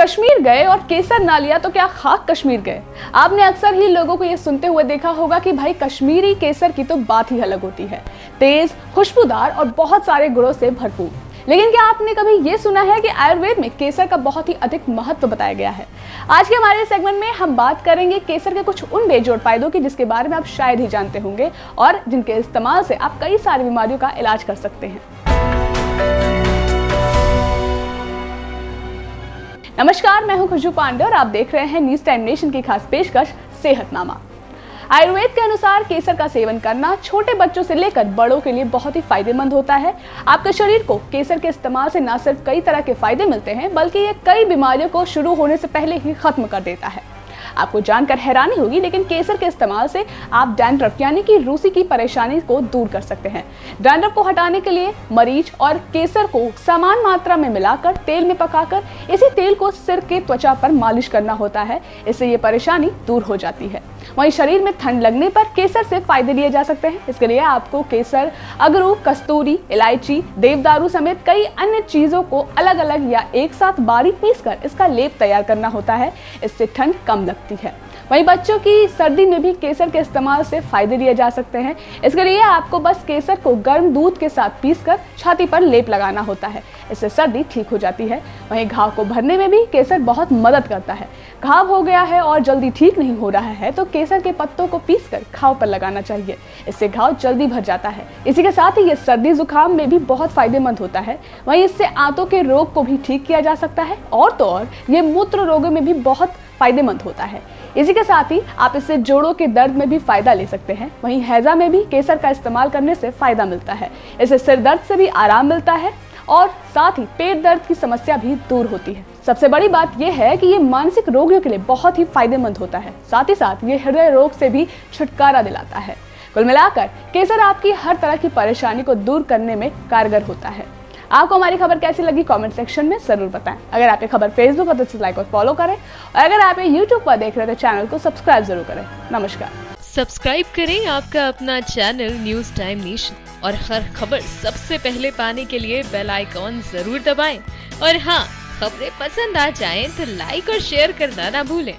कश्मीर गए और केसर ना लिया तो क्या खाक कश्मीर गए। आपने अक्सर ही लोगों को ये सुनते हुए देखा होगा कि भाई कश्मीरी केसर की तो बात ही अलग होती है, तेज, खुशबूदार और बहुत सारे गुणों से भरपूर। लेकिन क्या आपने कभी ये सुना है कि आयुर्वेद में केसर का बहुत ही अधिक महत्व बताया गया है। आज के हमारे सेगमेंट में हम बात करेंगे केसर के कुछ उन बेजोड़ फायदों की जिसके बारे में आप शायद ही जानते होंगे और जिनके इस्तेमाल से आप कई सारी बीमारियों का इलाज कर सकते हैं। नमस्कार, मैं हूं खुशबू पांडे और आप देख रहे हैं न्यूज टाइम नेशन की खास पेशकश सेहतनामा। आयुर्वेद के अनुसार केसर का सेवन करना छोटे बच्चों से लेकर बड़ों के लिए बहुत ही फायदेमंद होता है। आपके शरीर को केसर के इस्तेमाल से न सिर्फ कई तरह के फायदे मिलते हैं बल्कि ये कई बीमारियों को शुरू होने से पहले ही खत्म कर देता है। आपको जानकर हैरानी होगी, लेकिन केसर के इस्तेमाल से आप डैंड्रफ यानी कि रूसी की परेशानी को दूर कर सकते हैं। डैंड्रफ को हटाने के लिए मरीच और केसर को समान मात्रा में मिलाकर तेल में पकाकर इसी तेल को सिर के त्वचा पर मालिश करना होता है। इससे ये परेशानी दूर हो जाती है। वहीं शरीर में ठंड लगने पर केसर से फायदे लिए जा सकते हैं। इसके लिए आपको केसर, अगरू, कस्तूरी, इलायची, देवदारू समेत कई अन्य चीजों को अलग अलग या एक साथ बारीक पीसकर इसका लेप तैयार करना होता है। इससे ठंड कम लगती है। वहीं बच्चों की सर्दी में भी केसर के इस्तेमाल से फायदे लिए जा सकते हैं। इसके लिए आपको बस केसर को गर्म दूध के साथ पीसकर छाती पर लेप लगाना होता है। इससे सर्दी ठीक हो जाती है। वहीं घाव को भरने में भी केसर बहुत मदद करता है। घाव हो गया है और जल्दी ठीक नहीं हो रहा है तो केसर के पत्तों को पीसकर घाव पर लगाना चाहिए। इससे घाव जल्दी भर जाता है। इसी के साथ ही ये सर्दी जुकाम में भी बहुत फायदेमंद होता है। वहीं इससे आंतों के रोग को भी ठीक किया जा सकता है और तो और ये मूत्र रोगों में भी बहुत फायदेमंद होता है। इसी के साथ ही आप इससे जोड़ों के दर्द में भी फायदा ले सकते हैं। वहीं हैजा में भी केसर का इस्तेमाल करने से फायदा मिलता है। इससे सिर दर्द से भी आराम मिलता है और साथ ही पेट दर्द की समस्या भी दूर होती है। सबसे बड़ी बात यह है कि ये मानसिक रोगियों के लिए बहुत ही फायदेमंद होता है। साथ ही साथ ये हृदय रोग से भी छुटकारा दिलाता है। कुल मिलाकर केसर आपकी हर तरह की परेशानी को दूर करने में कारगर होता है। आपको हमारी खबर कैसी लगी कमेंट सेक्शन में जरूर बताएं। अगर आप ये खबर फेसबुक पर तो लाइक और फॉलो करें और अगर आप ये यूट्यूब पर देख रहे हैं तो चैनल को सब्सक्राइब जरूर करें। नमस्कार। सब्सक्राइब करें आपका अपना चैनल न्यूज टाइम नेशन और हर खबर सबसे पहले पाने के लिए बेल आइकॉन जरूर दबाएं। और हाँ, खबरें पसंद आ जाएं तो लाइक और शेयर करना ना भूलें।